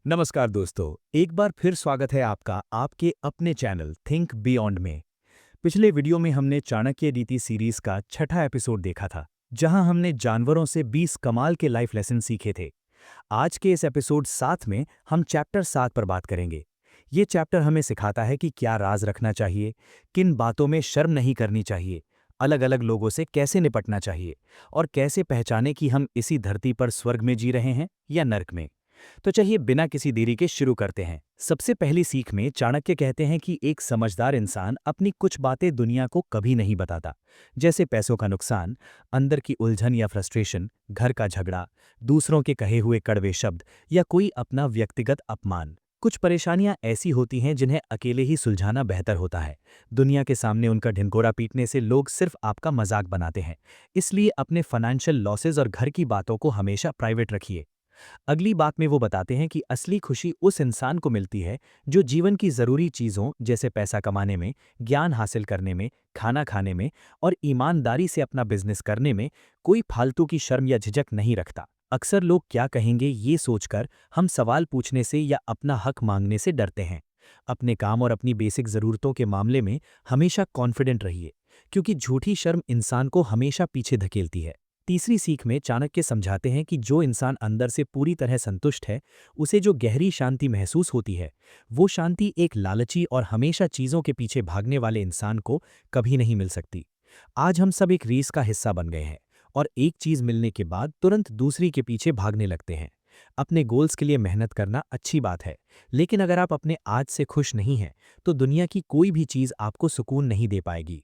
नमस्कार दोस्तों, एक बार फिर स्वागत है आपका आपके अपने चैनल थिंक बियॉन्ड में। पिछले वीडियो में हमने चाणक्य नीति सीरीज का छठा एपिसोड देखा था, जहां हमने जानवरों से 20 कमाल के लाइफ लेसन सीखे थे। आज के इस एपिसोड 7 में हम चैप्टर 7 पर बात करेंगे। ये चैप्टर हमें सिखाता है कि क्या राज रखना चाहिए, किन बातों में शर्म नहीं करनी चाहिए, अलग-अलग लोगों से कैसे निपटना चाहिए और कैसे पहचाने कि हम इसी धरती पर स्वर्ग में जी रहे हैं या नर्क में। तो चलिए बिना किसी देरी के शुरू करते हैं। सबसे पहली सीख में चाणक्य कहते हैं कि एक समझदार इंसान अपनी कुछ बातें दुनिया को कभी नहीं बताता, जैसे पैसों का नुकसान, अंदर की उलझन या फ्रस्ट्रेशन, घर का झगड़ा, दूसरों के कहे हुए कड़वे शब्द या कोई अपना व्यक्तिगत अपमान। कुछ परेशानियां ऐसी होती हैं जिन्हें अकेले ही सुलझाना बेहतर होता है। दुनिया के सामने उनका ढिंढोरा पीटने से लोग सिर्फ आपका मजाक बनाते हैं। इसलिए अपने फाइनेंशियल लॉसेज और घर की बातों को हमेशा प्राइवेट रखिए। अगली बात में वो बताते हैं कि असली खुशी उस इंसान को मिलती है जो जीवन की ज़रूरी चीज़ों जैसे पैसा कमाने में, ज्ञान हासिल करने में, खाना खाने में और ईमानदारी से अपना बिजनेस करने में कोई फालतू की शर्म या झिझक नहीं रखता। अक्सर लोग क्या कहेंगे ये सोचकर हम सवाल पूछने से या अपना हक मांगने से डरते हैं। अपने काम और अपनी बेसिक ज़रूरतों के मामले में हमेशा कॉन्फिडेंट रहिए, क्योंकि झूठी शर्म इंसान को हमेशा पीछे धकेलती है। तीसरी सीख में चाणक्य समझाते हैं कि जो इंसान अंदर से पूरी तरह संतुष्ट है, उसे जो गहरी शांति महसूस होती है, वो शांति एक लालची और हमेशा चीज़ों के पीछे भागने वाले इंसान को कभी नहीं मिल सकती। आज हम सब एक रेस का हिस्सा बन गए हैं और एक चीज़ मिलने के बाद तुरंत दूसरी के पीछे भागने लगते हैं। अपने गोल्स के लिए मेहनत करना अच्छी बात है, लेकिन अगर आप अपने आज से खुश नहीं हैं, तो दुनिया की कोई भी चीज़ आपको सुकून नहीं दे पाएगी।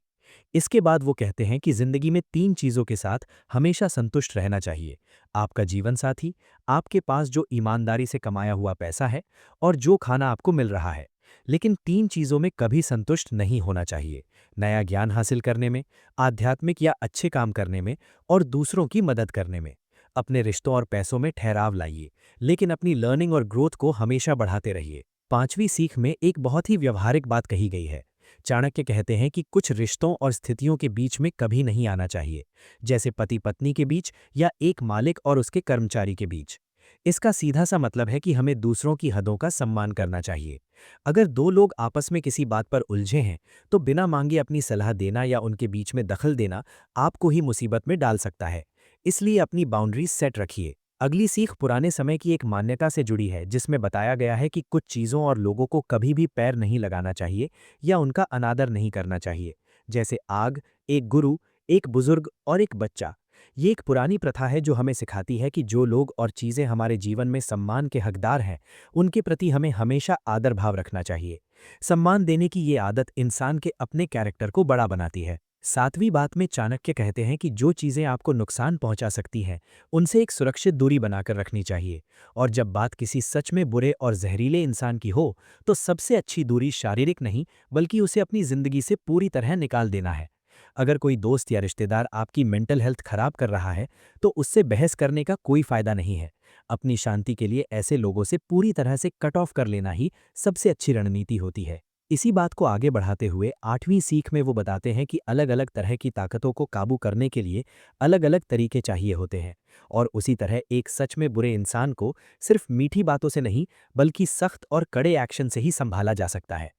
इसके बाद वो कहते हैं कि जिंदगी में 3 चीज़ों के साथ हमेशा संतुष्ट रहना चाहिए। आपका जीवन साथी, आपके पास जो ईमानदारी से कमाया हुआ पैसा है और जो खाना आपको मिल रहा है। लेकिन 3 चीज़ों में कभी संतुष्ट नहीं होना चाहिए। नया ज्ञान हासिल करने में, आध्यात्मिक या अच्छे काम करने में और दूसरों की मदद करने में। अपने रिश्तों और पैसों में ठहराव लाइए, लेकिन अपनी लर्निंग और ग्रोथ को हमेशा बढ़ाते रहिए। 5वीं सीख में एक बहुत ही व्यवहारिक बात कही गई है। चाणक्य कहते हैं कि कुछ रिश्तों और स्थितियों के बीच में कभी नहीं आना चाहिए, जैसे पति पत्नी के बीच या एक मालिक और उसके कर्मचारी के बीच। इसका सीधा सा मतलब है कि हमें दूसरों की हदों का सम्मान करना चाहिए। अगर दो लोग आपस में किसी बात पर उलझे हैं, तो बिना मांगे अपनी सलाह देना या उनके बीच में दखल देना आपको ही मुसीबत में डाल सकता है। इसलिए अपनी बाउंड्रीज सेट रखिए। अगली सीख पुराने समय की एक मान्यता से जुड़ी है, जिसमें बताया गया है कि कुछ चीज़ों और लोगों को कभी भी पैर नहीं लगाना चाहिए या उनका अनादर नहीं करना चाहिए, जैसे आग, एक गुरु, एक बुजुर्ग और एक बच्चा। ये एक पुरानी प्रथा है जो हमें सिखाती है कि जो लोग और चीज़ें हमारे जीवन में सम्मान के हकदार हैं, उनके प्रति हमें हमेशा आदर भाव रखना चाहिए। सम्मान देने की ये आदत इंसान के अपने कैरेक्टर को बड़ा बनाती है। 7वीं बात में चाणक्य कहते हैं कि जो चीज़ें आपको नुकसान पहुंचा सकती हैं, उनसे एक सुरक्षित दूरी बनाकर रखनी चाहिए। और जब बात किसी सच में बुरे और जहरीले इंसान की हो, तो सबसे अच्छी दूरी शारीरिक नहीं, बल्कि उसे अपनी ज़िंदगी से पूरी तरह निकाल देना है। अगर कोई दोस्त या रिश्तेदार आपकी मेंटल हेल्थ खराब कर रहा है, तो उससे बहस करने का कोई फायदा नहीं है। अपनी शांति के लिए ऐसे लोगों से पूरी तरह से कट ऑफ कर लेना ही सबसे अच्छी रणनीति होती है। इसी बात को आगे बढ़ाते हुए 8वीं सीख में वो बताते हैं कि अलग-अलग तरह की ताकतों को काबू करने के लिए अलग-अलग तरीके चाहिए होते हैं, और उसी तरह एक सच में बुरे इंसान को सिर्फ मीठी बातों से नहीं, बल्कि सख्त और कड़े एक्शन से ही संभाला जा सकता है।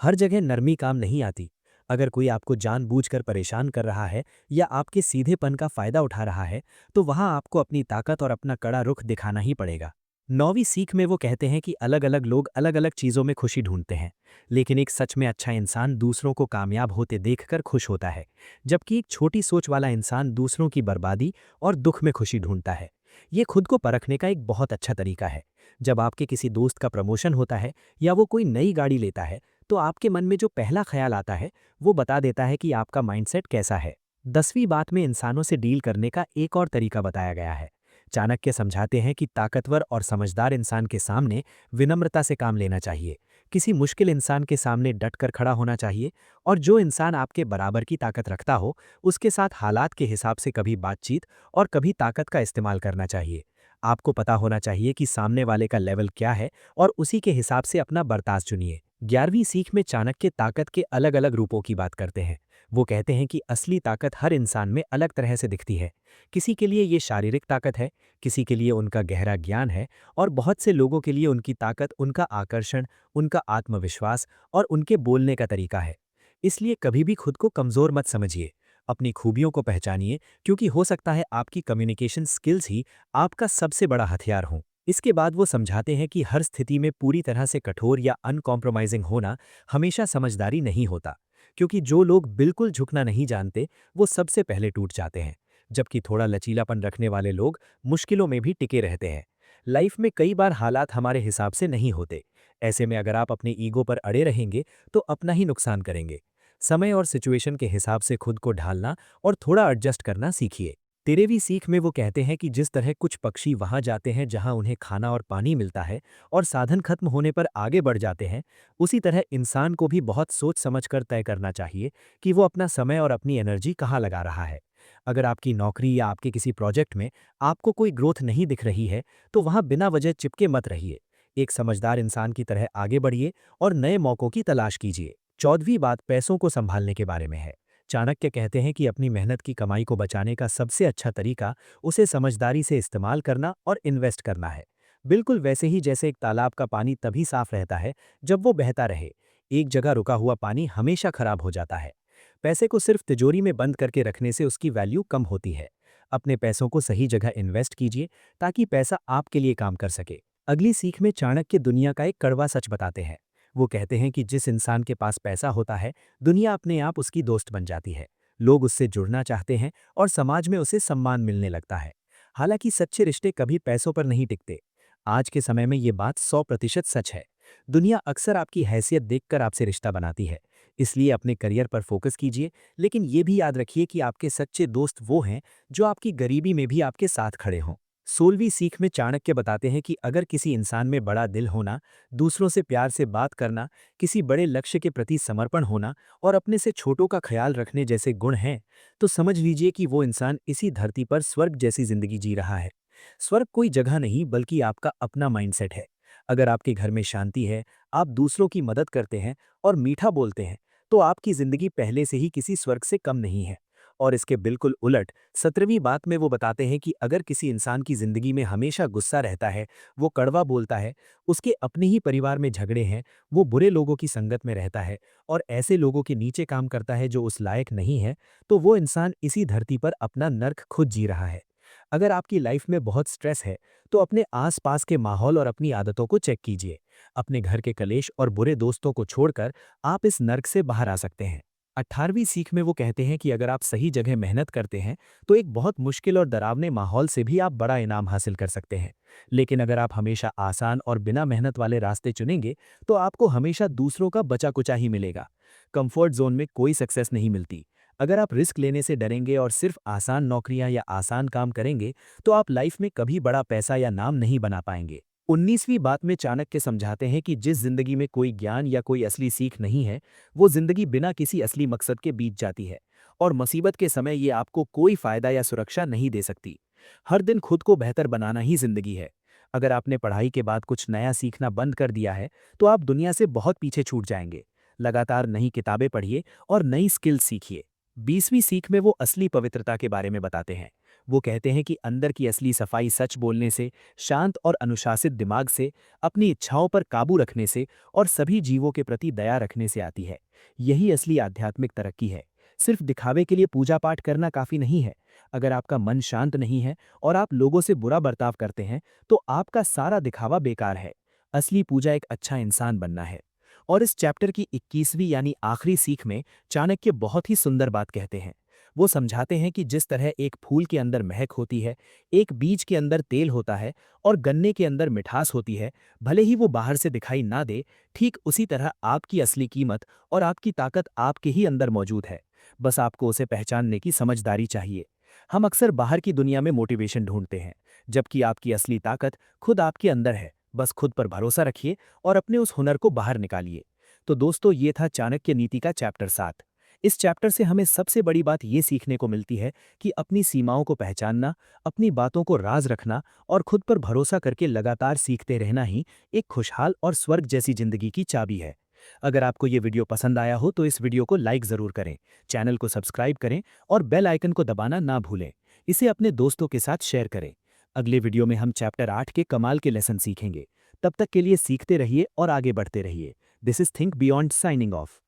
हर जगह नरमी काम नहीं आती। अगर कोई आपको जानबूझकर परेशान कर रहा है या आपके सीधेपन का फायदा उठा रहा है, तो वहां आपको अपनी ताकत और अपना कड़ा रुख दिखाना ही पड़ेगा। 9वीं सीख में वो कहते हैं कि अलग-अलग लोग अलग-अलग चीज़ों में खुशी ढूंढते हैं, लेकिन एक सच में अच्छा इंसान दूसरों को कामयाब होते देखकर खुश होता है, जबकि एक छोटी सोच वाला इंसान दूसरों की बर्बादी और दुख में खुशी ढूंढता है। ये खुद को परखने का एक बहुत अच्छा तरीका है। जब आपके किसी दोस्त का प्रमोशन होता है या वो कोई नई गाड़ी लेता है, तो आपके मन में जो पहला ख्याल आता है, वो बता देता है कि आपका माइंडसेट कैसा है। 10वीं बात में इंसानों से डील करने का एक और तरीका बताया गया है। चाणक्य समझाते हैं कि ताकतवर और समझदार इंसान के सामने विनम्रता से काम लेना चाहिए, किसी मुश्किल इंसान के सामने डटकर खड़ा होना चाहिए, और जो इंसान आपके बराबर की ताकत रखता हो, उसके साथ हालात के हिसाब से कभी बातचीत और कभी ताकत का इस्तेमाल करना चाहिए। आपको पता होना चाहिए कि सामने वाले का लेवल क्या है और उसी के हिसाब से अपना बर्ताव चुनिए। 11वीं सीख में चाणक्य ताकत के अलग अलग रूपों की बात करते हैं। वो कहते हैं कि असली ताकत हर इंसान में अलग तरह से दिखती है। किसी के लिए ये शारीरिक ताकत है, किसी के लिए उनका गहरा ज्ञान है, और बहुत से लोगों के लिए उनकी ताकत उनका आकर्षण, उनका आत्मविश्वास और उनके बोलने का तरीका है। इसलिए कभी भी खुद को कमज़ोर मत समझिए। अपनी खूबियों को पहचानिए, क्योंकि हो सकता है आपकी कम्युनिकेशन स्किल्स ही आपका सबसे बड़ा हथियार हों। इसके बाद वो समझाते हैं कि हर स्थिति में पूरी तरह से कठोर या अनकॉम्प्रोमाइजिंग होना हमेशा समझदारी नहीं होता, क्योंकि जो लोग बिल्कुल झुकना नहीं जानते वो सबसे पहले टूट जाते हैं, जबकि थोड़ा लचीलापन रखने वाले लोग मुश्किलों में भी टिके रहते हैं। लाइफ में कई बार हालात हमारे हिसाब से नहीं होते। ऐसे में अगर आप अपने ईगो पर अड़े रहेंगे तो अपना ही नुकसान करेंगे। समय और सिचुएशन के हिसाब से खुद को ढालना और थोड़ा एडजस्ट करना सीखिए। 13वीं सीख में वो कहते हैं कि जिस तरह कुछ पक्षी वहां जाते हैं जहां उन्हें खाना और पानी मिलता है और साधन खत्म होने पर आगे बढ़ जाते हैं, उसी तरह इंसान को भी बहुत सोच समझकर तय करना चाहिए कि वो अपना समय और अपनी एनर्जी कहाँ लगा रहा है। अगर आपकी नौकरी या आपके किसी प्रोजेक्ट में आपको कोई ग्रोथ नहीं दिख रही है, तो वहां बिना वजह चिपके मत रहिए। एक समझदार इंसान की तरह आगे बढ़िए और नए मौकों की तलाश कीजिए। 14वीं बात पैसों को संभालने के बारे में है। चाणक्य कहते हैं कि अपनी मेहनत की कमाई को बचाने का सबसे अच्छा तरीका उसे समझदारी से इस्तेमाल करना और इन्वेस्ट करना है। बिल्कुल वैसे ही जैसे एक तालाब का पानी तभी साफ रहता है जब वो बहता रहे। एक जगह रुका हुआ पानी हमेशा खराब हो जाता है। पैसे को सिर्फ तिजोरी में बंद करके रखने से उसकी वैल्यू कम होती है। अपने पैसों को सही जगह इन्वेस्ट कीजिए ताकि पैसा आपके लिए काम कर सके। अगली सीख में चाणक्य दुनिया का एक कड़वा सच बताते हैं। वो कहते हैं कि जिस इंसान के पास पैसा होता है, दुनिया अपने आप उसकी दोस्त बन जाती है। लोग उससे जुड़ना चाहते हैं और समाज में उसे सम्मान मिलने लगता है। हालांकि सच्चे रिश्ते कभी पैसों पर नहीं टिकते। आज के समय में ये बात 100% सच है। दुनिया अक्सर आपकी हैसियत देखकर आपसे रिश्ता बनाती है। इसलिए अपने करियर पर फोकस कीजिए, लेकिन ये भी याद रखिए कि आपके सच्चे दोस्त वो हैं जो आपकी गरीबी में भी आपके साथ खड़े हों। 16वीं सीख में चाणक्य बताते हैं कि अगर किसी इंसान में बड़ा दिल होना, दूसरों से प्यार से बात करना, किसी बड़े लक्ष्य के प्रति समर्पण होना और अपने से छोटों का ख्याल रखने जैसे गुण हैं, तो समझ लीजिए कि वो इंसान इसी धरती पर स्वर्ग जैसी जिंदगी जी रहा है। स्वर्ग कोई जगह नहीं, बल्कि आपका अपना माइंडसेट है। अगर आपके घर में शांति है, आप दूसरों की मदद करते हैं और मीठा बोलते हैं, तो आपकी जिंदगी पहले से ही किसी स्वर्ग से कम नहीं है। और इसके बिल्कुल उलट 17वीं बात में वो बताते हैं कि अगर किसी इंसान की जिंदगी में हमेशा गुस्सा रहता है, वो कड़वा बोलता है, उसके अपने ही परिवार में झगड़े हैं, वो बुरे लोगों की संगत में रहता है और ऐसे लोगों के नीचे काम करता है जो उस लायक नहीं है, तो वो इंसान इसी धरती पर अपना नर्क खुद जी रहा है। अगर आपकी लाइफ में बहुत स्ट्रेस है, तो अपने आसपास के माहौल और अपनी आदतों को चेक कीजिए। अपने घर के कलेश और बुरे दोस्तों को छोड़कर आप इस नर्क से बाहर आ सकते हैं। 18वीं सीख में वो कहते हैं कि अगर आप सही जगह मेहनत करते हैं, तो एक बहुत मुश्किल और डरावने माहौल से भी आप बड़ा इनाम हासिल कर सकते हैं। लेकिन अगर आप हमेशा आसान और बिना मेहनत वाले रास्ते चुनेंगे, तो आपको हमेशा दूसरों का बचा-कुचा ही मिलेगा। कंफर्ट जोन में कोई सक्सेस नहीं मिलती। अगर आप रिस्क लेने से डरेंगे और सिर्फ आसान नौकरियां या आसान काम करेंगे, तो आप लाइफ में कभी बड़ा पैसा या नाम नहीं बना पाएंगे। 19वीं बात में चाणक्य समझाते हैं कि जिस जिंदगी में कोई ज्ञान या कोई असली सीख नहीं है, वो जिंदगी बिना किसी असली मकसद के बीत जाती है, और मुसीबत के समय ये आपको कोई फायदा या सुरक्षा नहीं दे सकती। हर दिन खुद को बेहतर बनाना ही जिंदगी है। अगर आपने पढ़ाई के बाद कुछ नया सीखना बंद कर दिया है, तो आप दुनिया से बहुत पीछे छूट जाएंगे। लगातार नई किताबें पढ़िए और नई स्किल सीखिए। 20वीं सीख में वो असली पवित्रता के बारे में बताते हैं। वो कहते हैं कि अंदर की असली सफाई सच बोलने से, शांत और अनुशासित दिमाग से, अपनी इच्छाओं पर काबू रखने से और सभी जीवों के प्रति दया रखने से आती है। यही असली आध्यात्मिक तरक्की है। सिर्फ दिखावे के लिए पूजा पाठ करना काफी नहीं है। अगर आपका मन शांत नहीं है और आप लोगों से बुरा बर्ताव करते हैं, तो आपका सारा दिखावा बेकार है। असली पूजा एक अच्छा इंसान बनना है। और इस चैप्टर की 21वीं यानी आखिरी सीख में चाणक्य बहुत ही सुंदर बात कहते हैं। वो समझाते हैं कि जिस तरह एक फूल के अंदर महक होती है, एक बीज के अंदर तेल होता है और गन्ने के अंदर मिठास होती है, भले ही वो बाहर से दिखाई ना दे, ठीक उसी तरह आपकी असली कीमत और आपकी ताकत आपके ही अंदर मौजूद है। बस आपको उसे पहचानने की समझदारी चाहिए। हम अक्सर बाहर की दुनिया में मोटिवेशन ढूंढते हैं, जबकि आपकी असली ताकत खुद आपके अंदर है। बस खुद पर भरोसा रखिए और अपने उस हुनर को बाहर निकालिए। तो दोस्तों, ये था चाणक्य नीति का चैप्टर 7। इस चैप्टर से हमें सबसे बड़ी बात ये सीखने को मिलती है कि अपनी सीमाओं को पहचानना, अपनी बातों को राज रखना और खुद पर भरोसा करके लगातार सीखते रहना ही एक खुशहाल और स्वर्ग जैसी जिंदगी की चाबी है। अगर आपको ये वीडियो पसंद आया हो तो इस वीडियो को लाइक ज़रूर करें, चैनल को सब्सक्राइब करें और बेल आइकन को दबाना ना भूलें। इसे अपने दोस्तों के साथ शेयर करें। अगले वीडियो में हम चैप्टर 8 के कमाल के लेसन सीखेंगे। तब तक के लिए सीखते रहिए और आगे बढ़ते रहिए। This is think beyond signing off.